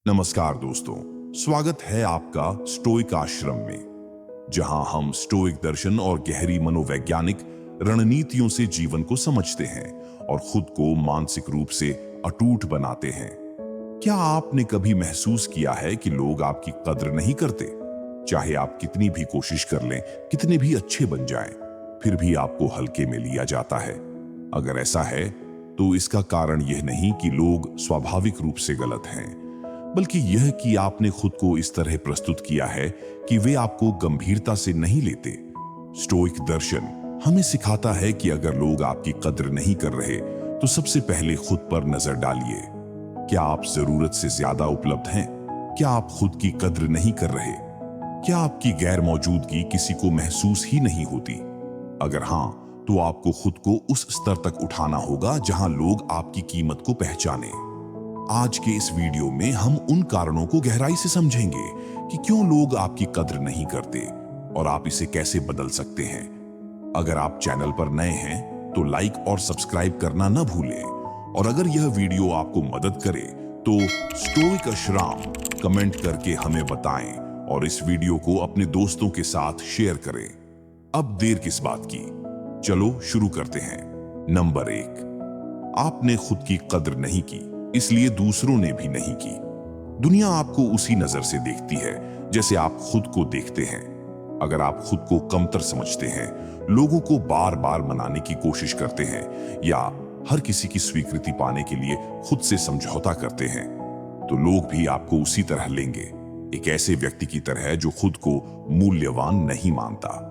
नमस्कार दोस्तों, स्वागत है आपका स्टोइक आश्रम में, जहां हम स्टोइक दर्शन और गहरी मनोवैज्ञानिक रणनीतियों से जीवन को समझते हैं और खुद को मानसिक रूप से अटूट बनाते हैं। क्या आपने कभी महसूस किया है कि लोग आपकी कद्र नहीं करते? चाहे आप कितनी भी कोशिश कर लें, कितने भी अच्छे बन जाएं, फिर भी आपको हल्के में लिया जाता है। अगर ऐसा है तो इसका कारण यह नहीं कि लोग स्वाभाविक रूप से गलत हैं, बल्कि यह कि आपने खुद को इस तरह प्रस्तुत किया है कि वे आपको गंभीरता से नहीं लेते। स्टोइक दर्शन हमें सिखाता है कि अगर लोग आपकी कद्र नहीं कर रहे तो सबसे पहले खुद पर नजर डालिए। क्या आप जरूरत से ज्यादा उपलब्ध हैं? क्या आप खुद की कद्र नहीं कर रहे? क्या आपकी गैर मौजूदगी किसी को महसूस ही नहीं होती? अगर हां, तो आपको खुद को उस स्तर तक उठाना होगा जहां लोग आपकी कीमत को पहचाने। आज के इस वीडियो में हम उन कारणों को गहराई से समझेंगे कि क्यों लोग आपकी कद्र नहीं करते और आप इसे कैसे बदल सकते हैं। अगर आप चैनल पर नए हैं तो लाइक और सब्सक्राइब करना न भूलें, और अगर यह वीडियो आपको मदद करे तो स्टोइक आश्रम कमेंट करके हमें बताएं और इस वीडियो को अपने दोस्तों के साथ शेयर करें। अब देर किस बात की, चलो शुरू करते हैं। नंबर 1, आपने खुद की कद्र नहीं की, इसलिए दूसरों ने भी नहीं की। दुनिया आपको उसी नजर से देखती है जैसे आप खुद को देखते हैं। अगर आप खुद को कमतर समझते हैं, लोगों को बार बार मनाने की कोशिश करते हैं या हर किसी की स्वीकृति पाने के लिए खुद से समझौता करते हैं, तो लोग भी आपको उसी तरह लेंगे, एक ऐसे व्यक्ति की तरह जो खुद को मूल्यवान नहीं मानता।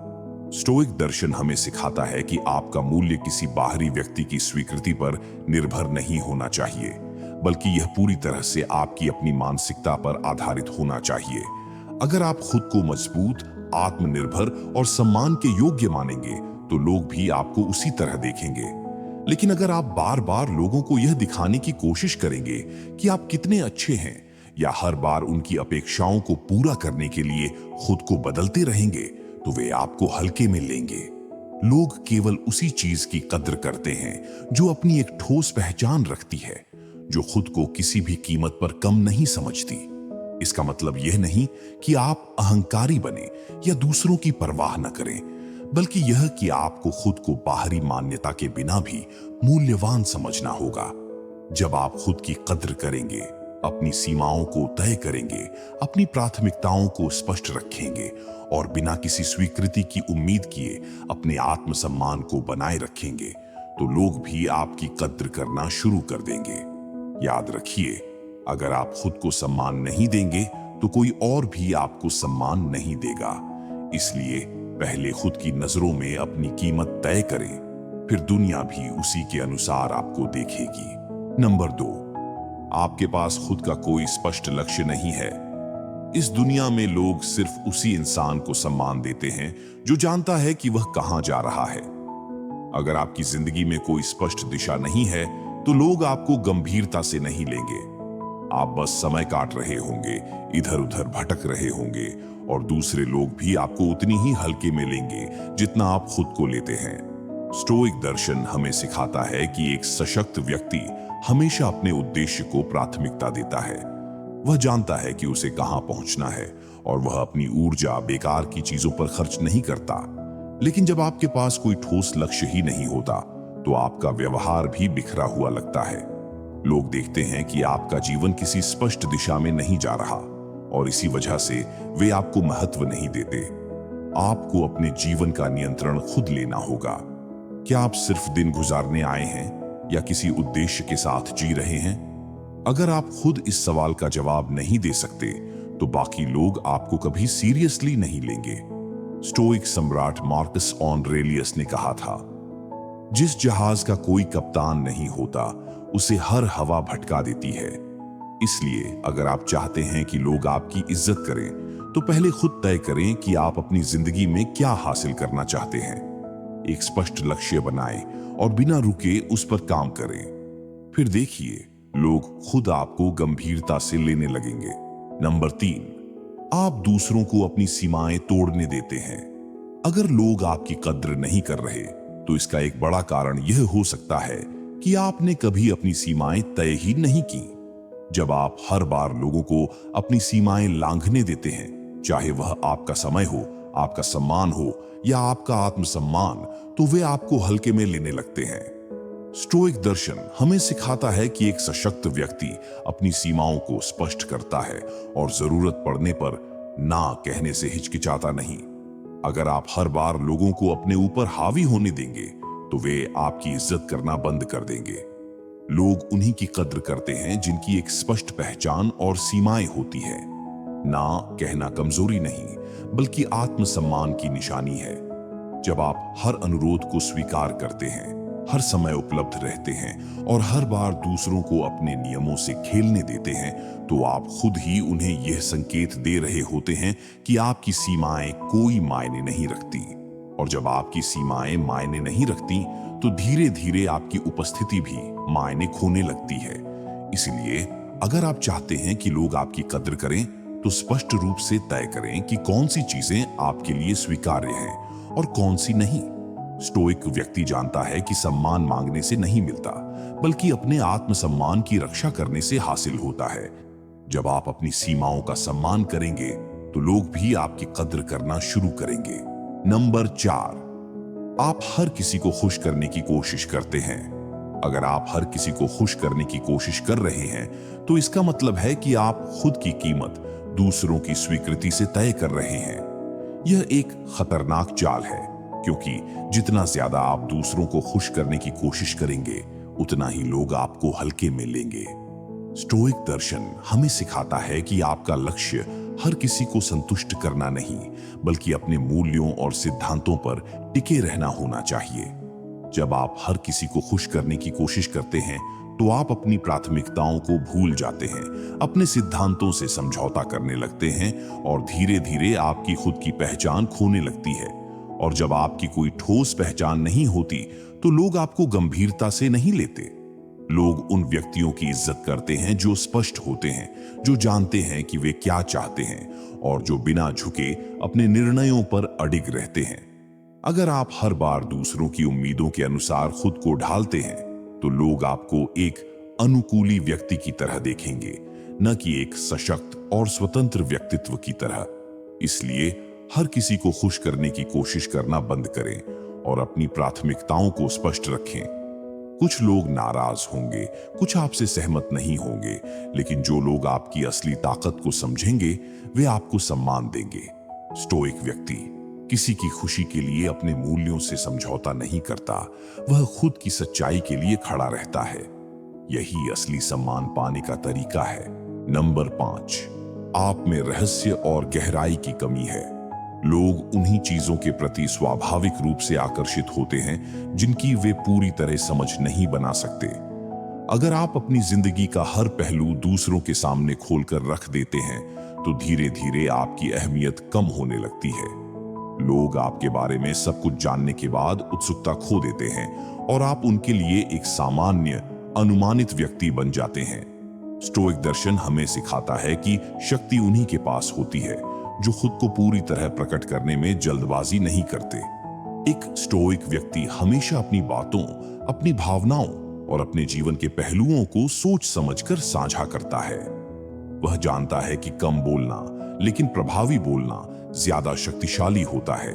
स्टोइक दर्शन हमें सिखाता है कि आपका मूल्य किसी बाहरी व्यक्ति की स्वीकृति पर निर्भर नहीं होना चाहिए, बल्कि यह पूरी तरह से आपकी अपनी मानसिकता पर आधारित होना चाहिए। अगर आप खुद को मजबूत, आत्मनिर्भर और सम्मान के योग्य मानेंगे तो लोग भी आपको उसी तरह देखेंगे। लेकिन अगर आप बार बार लोगों को यह दिखाने की कोशिश करेंगे कि आप कितने अच्छे हैं या हर बार उनकी अपेक्षाओं को पूरा करने के लिए खुद को बदलते रहेंगे, तो वे आपको हल्के में लेंगे। लोग केवल उसी चीज की कद्र करते हैं जो अपनी एक ठोस पहचान रखती है, जो खुद को किसी भी कीमत पर कम नहीं समझती। इसका मतलब यह नहीं कि आप अहंकारी बने या दूसरों की परवाह न करें, बल्कि यह कि आपको खुद को बाहरी मान्यता के बिना भी मूल्यवान समझना होगा। जब आप खुद की कद्र करेंगे, अपनी सीमाओं को तय करेंगे, अपनी प्राथमिकताओं को स्पष्ट रखेंगे और बिना किसी स्वीकृति की उम्मीद किए अपने आत्मसम्मान को बनाए रखेंगे, तो लोग भी आपकी कद्र करना शुरू कर देंगे। याद रखिए, अगर आप खुद को सम्मान नहीं देंगे तो कोई और भी आपको सम्मान नहीं देगा। इसलिए पहले खुद की नजरों में अपनी कीमत तय करें, फिर दुनिया भी उसी के अनुसार आपको देखेगी। नंबर 2, आपके पास खुद का कोई स्पष्ट लक्ष्य नहीं है। इस दुनिया में लोग सिर्फ उसी इंसान को सम्मान देते हैं जो जानता है कि वह कहां जा रहा है। अगर आपकी जिंदगी में कोई स्पष्ट दिशा नहीं है तो लोग आपको गंभीरता से नहीं लेंगे। आप बस समय काट रहे होंगे, इधर उधर भटक रहे होंगे, और दूसरे लोग भी आपको उतनी ही हल्के में लेंगे जितना आप खुद को लेते हैं। स्टोइक दर्शन हमें सिखाता है कि एक सशक्त व्यक्ति हमेशा अपने उद्देश्य को प्राथमिकता देता है। वह जानता है कि उसे कहां पहुंचना है और वह अपनी ऊर्जा बेकार की चीजों पर खर्च नहीं करता। लेकिन जब आपके पास कोई ठोस लक्ष्य ही नहीं होता तो आपका व्यवहार भी बिखरा हुआ लगता है। लोग देखते हैं कि आपका जीवन किसी स्पष्ट दिशा में नहीं जा रहा, और इसी वजह से वे आपको महत्व नहीं देते। आपको अपने जीवन का नियंत्रण खुद लेना होगा। क्या आप सिर्फ दिन गुजारने आए हैं या किसी उद्देश्य के साथ जी रहे हैं? अगर आप खुद इस सवाल का जवाब नहीं दे सकते तो बाकी लोग आपको कभी सीरियसली नहीं लेंगे। स्टोइक सम्राट मार्कस ऑरेलियस ने कहा था, जिस जहाज का कोई कप्तान नहीं होता उसे हर हवा भटका देती है। इसलिए अगर आप चाहते हैं कि लोग आपकी इज्जत करें तो पहले खुद तय करें कि आप अपनी जिंदगी में क्या हासिल करना चाहते हैं। एक स्पष्ट लक्ष्य बनाएं और बिना रुके उस पर काम करें। फिर देखिए, लोग खुद आपको गंभीरता से लेने लगेंगे। नंबर 3, आप दूसरों को अपनी सीमाएं तोड़ने देते हैं। अगर लोग आपकी कद्र नहीं कर रहे तो इसका एक बड़ा कारण यह हो सकता है कि आपने कभी अपनी सीमाएं तय ही नहीं की। जब आप हर बार लोगों को अपनी सीमाएं लांघने देते हैं, चाहे वह आपका समय हो, आपका सम्मान हो या आपका आत्मसम्मान, तो वे आपको हल्के में लेने लगते हैं। स्टोइक दर्शन हमें सिखाता है कि एक सशक्त व्यक्ति अपनी सीमाओं को स्पष्ट करता है और जरूरत पड़ने पर ना कहने से हिचकिचाता नहीं। अगर आप हर बार लोगों को अपने ऊपर हावी होने देंगे, तो वे आपकी इज्जत करना बंद कर देंगे। लोग उन्हीं की कद्र करते हैं जिनकी एक स्पष्ट पहचान और सीमाएं होती है। ना कहना कमजोरी नहीं, बल्कि आत्मसम्मान की निशानी है। जब आप हर अनुरोध को स्वीकार करते हैं, हर समय उपलब्ध रहते हैं और हर बार दूसरों को अपने नियमों से खेलने देते हैं, तो आप खुद ही उन्हें यह संकेत दे रहे होते हैं कि आपकी सीमाएं कोई मायने नहीं रखती। और जब आपकी सीमाएं मायने नहीं रखती, तो धीरे धीरे आपकी उपस्थिति भी मायने खोने लगती है। इसलिए अगर आप चाहते हैं कि लोग आपकी कद्र करें, तो स्पष्ट रूप से तय करें कि कौन सी चीजें आपके लिए स्वीकार्य हैं और कौन सी नहीं। स्टोइक व्यक्ति जानता है कि सम्मान मांगने से नहीं मिलता, बल्कि अपने आत्मसम्मान की रक्षा करने से हासिल होता है। जब आप अपनी सीमाओं का सम्मान करेंगे, तो लोग भी आपकी कद्र करना शुरू करेंगे। नंबर 4, आप हर किसी को खुश करने की कोशिश करते हैं। अगर आप हर किसी को खुश करने की कोशिश कर रहे हैं, तो इसका मतलब है कि आप खुद की कीमत दूसरों की स्वीकृति से तय कर रहे हैं। यह एक खतरनाक चाल है, क्योंकि जितना ज्यादा आप दूसरों को खुश करने की कोशिश करेंगे, उतना ही लोग आपको हल्के में लेंगे। स्टोइक दर्शन हमें सिखाता है कि आपका लक्ष्य हर किसी को संतुष्ट करना नहीं, बल्कि अपने मूल्यों और सिद्धांतों पर टिके रहना होना चाहिए। जब आप हर किसी को खुश करने की कोशिश करते हैं, तो आप अपनी प्राथमिकताओं को भूल जाते हैं, अपने सिद्धांतों से समझौता करने लगते हैं और धीरे धीरे आपकी खुद की पहचान खोने लगती है। और जब आपकी कोई ठोस पहचान नहीं होती, तो लोग आपको गंभीरता से नहीं लेते। लोग उन व्यक्तियों की इज्जत करते हैं जो स्पष्ट होते हैं, जो जानते हैं कि वे क्या चाहते हैं और जो बिना झुके अपने निर्णयों पर अडिग रहते हैं। अगर आप हर बार दूसरों की उम्मीदों के अनुसार खुद को ढालते हैं, तो लोग आपको एक अनुकूली व्यक्ति की तरह देखेंगे, न कि एक सशक्त और स्वतंत्र व्यक्तित्व की तरह। इसलिए हर किसी को खुश करने की कोशिश करना बंद करें और अपनी प्राथमिकताओं को स्पष्ट रखें। कुछ लोग नाराज होंगे, कुछ आपसे सहमत नहीं होंगे, लेकिन जो लोग आपकी असली ताकत को समझेंगे, वे आपको सम्मान देंगे। स्टोइक व्यक्ति किसी की खुशी के लिए अपने मूल्यों से समझौता नहीं करता, वह खुद की सच्चाई के लिए खड़ा रहता है। यही असली सम्मान पाने का तरीका है। नंबर 5, आप में रहस्य और गहराई की कमी है। लोग उन्हीं चीजों के प्रति स्वाभाविक रूप से आकर्षित होते हैं जिनकी वे पूरी तरह समझ नहीं बना सकते। अगर आप अपनी जिंदगी का हर पहलू दूसरों के सामने खोलकर रख देते हैं, तो धीरे धीरे आपकी अहमियत कम होने लगती है। लोग आपके बारे में सब कुछ जानने के बाद उत्सुकता खो देते हैं और आप उनके लिए एक सामान्य, अनुमानित व्यक्ति बन जाते हैं। स्टोइक दर्शन हमें सिखाता है कि शक्ति उन्हीं के पास होती है जो खुद को पूरी तरह प्रकट करने में जल्दबाजी नहीं करते। एक स्टोइक व्यक्ति हमेशा अपनी बातों, अपनी भावनाओं और अपने जीवन के पहलुओं को सोच समझकर साझा करता है। वह जानता है कि कम बोलना, लेकिन प्रभावी बोलना ज्यादा शक्तिशाली होता है।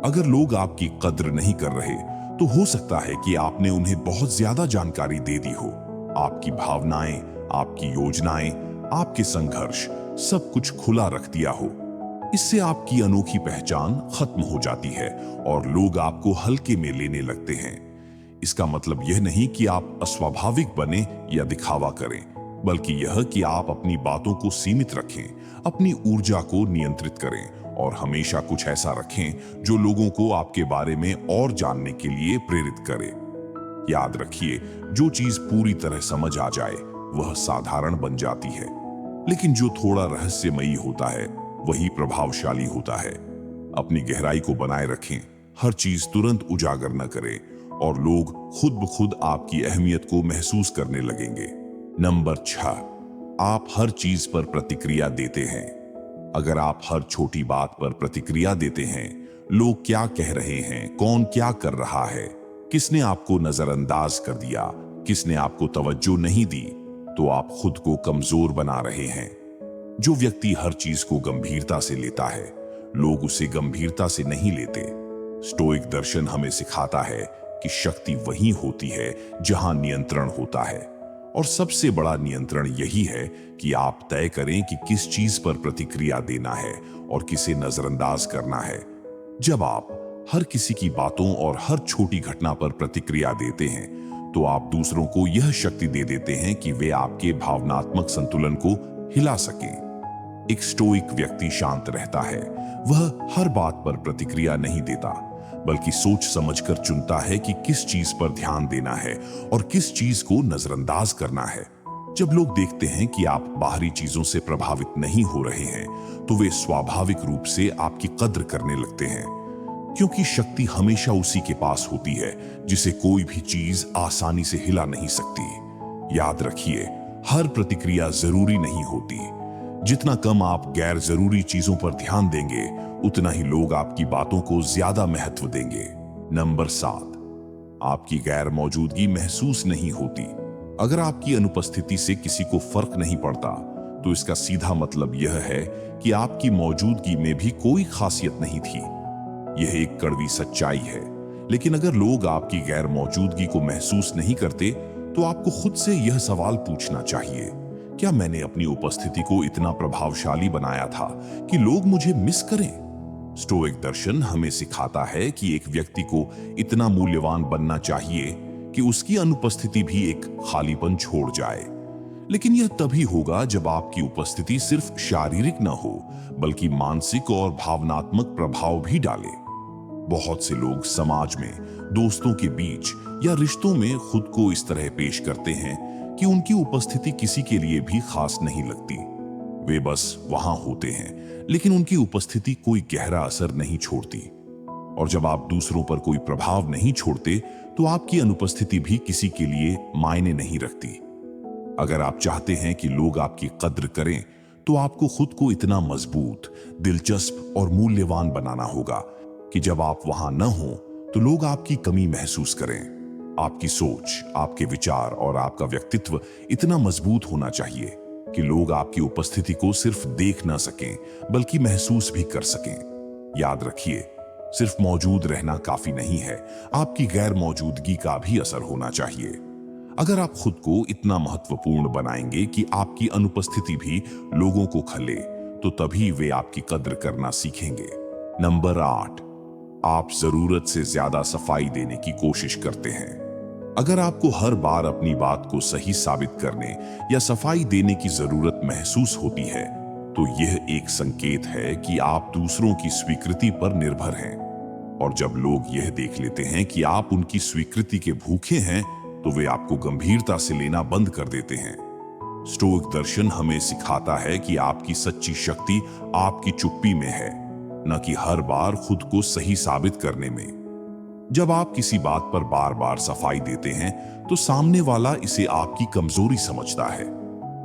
अगर लोग आपकी कद्र नहीं कर रहे, तो हो सकता है कि आपने उन्हें बहुत ज्यादा जानकारी दे दी हो। आपकी भावनाएं, आपकी योजनाएं, आपके संघर्ष, सब कुछ खुला रख दिया हो। इससे आपकी अनोखी पहचान खत्म हो जाती है और लोग आपको हल्के में लेने लगते हैं। इसका मतलब यह नहीं कि आप अस्वाभाविक बने या दिखावा करें, बल्कि यह कि आप अपनी बातों को सीमित रखें, अपनी ऊर्जा को नियंत्रित करें और हमेशा कुछ ऐसा रखें जो लोगों को आपके बारे में और जानने के लिए प्रेरित करे। याद रखिए, जो चीज पूरी तरह समझ आ जाए वह साधारण बन जाती है, लेकिन जो थोड़ा रहस्यमयी होता है वही प्रभावशाली होता है। अपनी गहराई को बनाए रखें, हर चीज तुरंत उजागर न करें और लोग खुद ब खुद आपकी अहमियत को महसूस करने लगेंगे। नंबर 6, आप हर चीज पर प्रतिक्रिया देते हैं। अगर आप हर छोटी बात पर प्रतिक्रिया देते हैं, लोग क्या कह रहे हैं, कौन क्या कर रहा है, किसने आपको नजरअंदाज कर दिया, किसने आपको तवज्जो नहीं दी, तो आप खुद को कमजोर बना रहे हैं। जो व्यक्ति हर चीज को गंभीरता से लेता है, लोग उसे गंभीरता से नहीं लेते। स्टोइक दर्शन हमें सिखाता है कि शक्ति वहीं होती है जहां नियंत्रण होता है, और सबसे बड़ा नियंत्रण यही है कि आप तय करें कि किस चीज पर प्रतिक्रिया देना है और किसे नजरअंदाज करना है। जब आप हर किसी की बातों और हर छोटी घटना पर प्रतिक्रिया देते हैं, तो आप दूसरों को यह शक्ति दे देते हैं कि वे आपके भावनात्मक संतुलन को हिला सकें। एक स्टोइक व्यक्ति शांत रहता है। वह हर बात पर प्रतिक्रिया नहीं देता, बल्कि सोच समझकर चुनता है कि किस चीज पर ध्यान देना है और किस चीज को नजरअंदाज करना है। जब लोग देखते हैं कि आप बाहरी चीजों से प्रभावित नहीं हो रहे हैं, तो वे स्वाभाविक रूप से आपकी कद्र करने लगते हैं, क्योंकि शक्ति हमेशा उसी के पास होती है जिसे कोई भी चीज आसानी से हिला नहीं सकती। याद रखिए, हर प्रतिक्रिया जरूरी नहीं होती। जितना कम आप गैर जरूरी चीजों पर ध्यान देंगे, उतना ही लोग आपकी बातों को ज्यादा महत्व देंगे। नंबर 7, आपकी गैर मौजूदगी महसूस नहीं होती। अगर आपकी अनुपस्थिति से किसी को फर्क नहीं पड़ता, तो इसका सीधा मतलब यह है कि आपकी मौजूदगी में भी कोई खासियत नहीं थी। यह एक कड़वी सच्चाई है, लेकिन अगर लोग आपकी गैर मौजूदगी को महसूस नहीं करते, तो आपको खुद से यह सवाल पूछना चाहिए, क्या मैंने अपनी उपस्थिति को इतना प्रभावशाली बनाया था कि लोग मुझे मिस करें? स्टोइक दर्शन हमें सिखाता है कि एक व्यक्ति को इतना मूल्यवान बनना चाहिए कि उसकी अनुपस्थिति भी एक खालीपन छोड़ जाए। लेकिन यह तभी होगा जब आपकी उपस्थिति सिर्फ शारीरिक न हो, बल्कि मानसिक और भावनात्मक प्रभाव भी डाले। बहुत से लोग समाज में, दोस्तों के बीच या रिश्तों में खुद को इस तरह पेश करते हैं कि उनकी उपस्थिति किसी के लिए भी खास नहीं लगती। वे बस वहां होते हैं, लेकिन उनकी उपस्थिति कोई गहरा असर नहीं छोड़ती। और जब आप दूसरों पर कोई प्रभाव नहीं छोड़ते, तो आपकी अनुपस्थिति भी किसी के लिए मायने नहीं रखती। अगर आप चाहते हैं कि लोग आपकी कद्र करें, तो आपको खुद को इतना मजबूत, दिलचस्प और मूल्यवान बनाना होगा कि जब आप वहां न हो, तो लोग आपकी कमी महसूस करें। आपकी सोच, आपके विचार और आपका व्यक्तित्व इतना मजबूत होना चाहिए कि लोग आपकी उपस्थिति को सिर्फ देख ना सकें, बल्कि महसूस भी कर सकें। याद रखिए, सिर्फ मौजूद रहना काफी नहीं है, आपकी गैर मौजूदगी का भी असर होना चाहिए। अगर आप खुद को इतना महत्वपूर्ण बनाएंगे कि आपकी अनुपस्थिति भी लोगों को खले, तो तभी वे आपकी कद्र करना सीखेंगे। नंबर 8, आप जरूरत से ज्यादा सफाई देने की कोशिश करते हैं। अगर आपको हर बार अपनी बात को सही साबित करने या सफाई देने की जरूरत महसूस होती है, तो यह एक संकेत है कि आप दूसरों की स्वीकृति पर निर्भर हैं। और जब लोग यह देख लेते हैं कि आप उनकी स्वीकृति के भूखे हैं, तो वे आपको गंभीरता से लेना बंद कर देते हैं। स्टोइक दर्शन हमें सिखाता है कि आपकी सच्ची शक्ति आपकी चुप्पी में है, न कि हर बार खुद को सही साबित करने में। जब आप किसी बात पर बार बार सफाई देते हैं, तो सामने वाला इसे आपकी कमजोरी समझता है।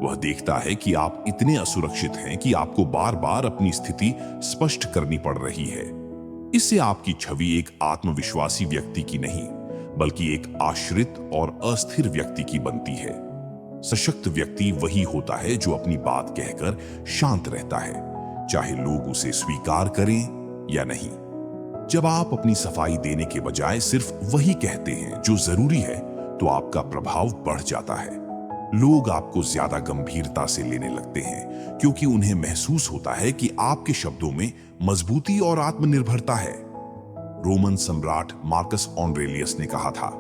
वह देखता है कि आप इतने असुरक्षित हैं कि आपको बार बार अपनी स्थिति स्पष्ट करनी पड़ रही है। इससे आपकी छवि एक आत्मविश्वासी व्यक्ति की नहीं, बल्कि एक आश्रित और अस्थिर व्यक्ति की बनती है। सशक्त व्यक्ति वही होता है जो अपनी बात कहकर शांत रहता है, चाहे लोग उसे स्वीकार करें या नहीं। जब आप अपनी सफाई देने के बजाय सिर्फ वही कहते हैं जो जरूरी है, तो आपका प्रभाव बढ़ जाता है। लोग आपको ज्यादा गंभीरता से लेने लगते हैं, क्योंकि उन्हें महसूस होता है कि आपके शब्दों में मजबूती और आत्मनिर्भरता है। रोमन सम्राट मार्कस ऑरेलियस ने कहा था,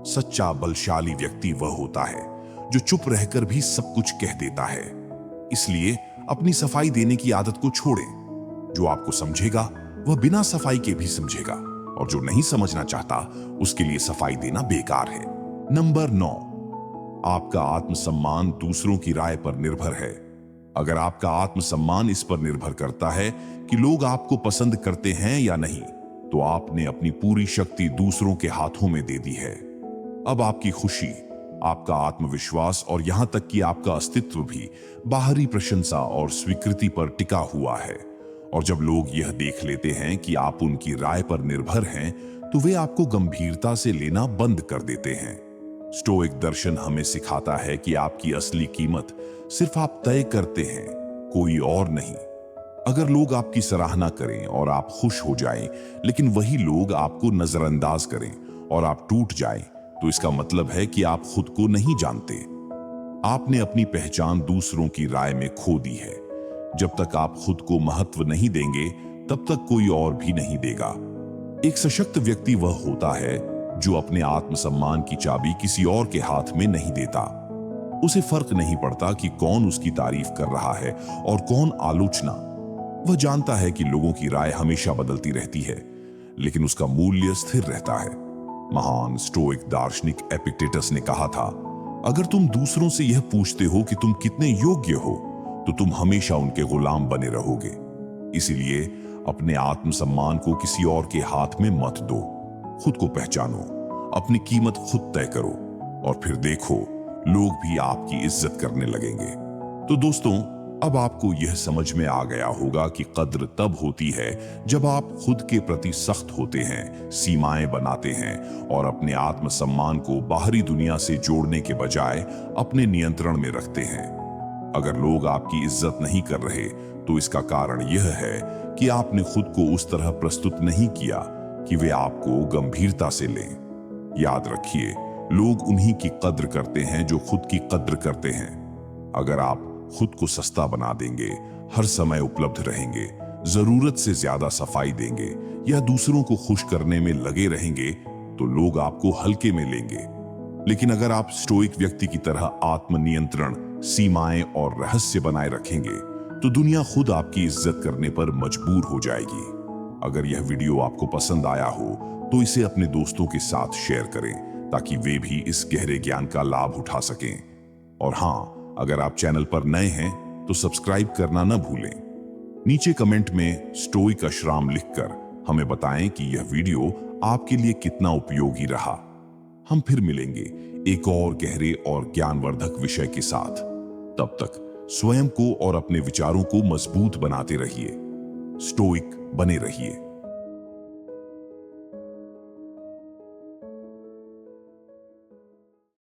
सच्चा बलशाली व्यक्ति वह होता है जो चुप रहकर भी सब कुछ कह देता है। इसलिए अपनी सफाई देने की आदत को छोड़ें। जो आपको समझेगा, वह बिना सफाई के भी समझेगा, और जो नहीं समझना चाहता, उसके लिए सफाई देना बेकार है। नंबर 9, आपका आत्मसम्मान दूसरों की राय पर निर्भर है। अगर आपका आत्मसम्मान इस पर निर्भर करता है कि लोग आपको पसंद करते हैं या नहीं, तो आपने अपनी पूरी शक्ति दूसरों के हाथों में दे दी है। अब आपकी खुशी, आपका आत्मविश्वास और यहां तक कि आपका अस्तित्व भी बाहरी प्रशंसा और स्वीकृति पर टिका हुआ है। और जब लोग यह देख लेते हैं कि आप उनकी राय पर निर्भर हैं, तो वे आपको गंभीरता से लेना बंद कर देते हैं। स्टोइक दर्शन हमें सिखाता है कि आपकी असली कीमत सिर्फ आप तय करते हैं, कोई और नहीं। अगर लोग आपकी सराहना करें और आप खुश हो जाएं, लेकिन वही लोग आपको नजरअंदाज करें और आप टूट जाएं, तो इसका मतलब है कि आप खुद को नहीं जानते। आपने अपनी पहचान दूसरों की राय में खो दी है। जब तक आप खुद को महत्व नहीं देंगे, तब तक कोई और भी नहीं देगा। एक सशक्त व्यक्ति वह होता है जो अपने आत्मसम्मान की चाबी किसी और के हाथ में नहीं देता। उसे फर्क नहीं पड़ता कि कौन उसकी तारीफ कर रहा है और कौन आलोचना। वह जानता है कि लोगों की राय हमेशा बदलती रहती है, लेकिन उसका मूल्य स्थिर रहता है। महान स्टोइक दार्शनिक एपिक्टेटस ने कहा था, अगर तुम दूसरों से यह पूछते हो कि तुम कितने योग्य हो, तो तुम हमेशा उनके गुलाम बने रहोगे। इसीलिए अपने आत्मसम्मान को किसी और के हाथ में मत दो। खुद को पहचानो, अपनी कीमत खुद तय करो, और फिर देखो लोग भी आपकी इज्जत करने लगेंगे। तो दोस्तों, अब आपको यह समझ में आ गया होगा कि कद्र तब होती है जब आप खुद के प्रति सख्त होते हैं, सीमाएं बनाते हैं और अपने आत्मसम्मान को बाहरी दुनिया से जोड़ने के बजाय अपने नियंत्रण में रखते हैं। अगर लोग आपकी इज्जत नहीं कर रहे, तो इसका कारण यह है कि आपने खुद को उस तरह प्रस्तुत नहीं किया कि वे आपको गंभीरता से लें। याद रखिए, लोग उन्हीं की कद्र करते हैं जो खुद की कद्र करते हैं। अगर आप खुद को सस्ता बना देंगे, हर समय उपलब्ध रहेंगे, जरूरत से ज्यादा सफाई देंगे या दूसरों को खुश करने में लगे रहेंगे, तो लोग आपको हल्के में लेंगे। लेकिन अगर आप स्टोइक व्यक्ति की तरह आत्मनियंत्रण, सीमाएं और रहस्य बनाए रखेंगे, तो दुनिया खुद आपकी इज्जत करने पर मजबूर हो जाएगी। अगर यह वीडियो आपको पसंद आया हो, तो इसे अपने दोस्तों के साथ शेयर करें, ताकि वे भी इस गहरे ज्ञान का लाभ उठा सकें। और हाँ, अगर आप चैनल पर नए हैं, तो सब्सक्राइब करना न भूलें। नीचे कमेंट में स्टोइक अश्राम लिखकर हमें बताएं कि यह वीडियो आपके लिए कितना उपयोगी रहा। हम फिर मिलेंगे एक और गहरे और ज्ञानवर्धक विषय के साथ। तब तक स्वयं को और अपने विचारों को मजबूत बनाते रहिए, स्टोइक बने रहिए।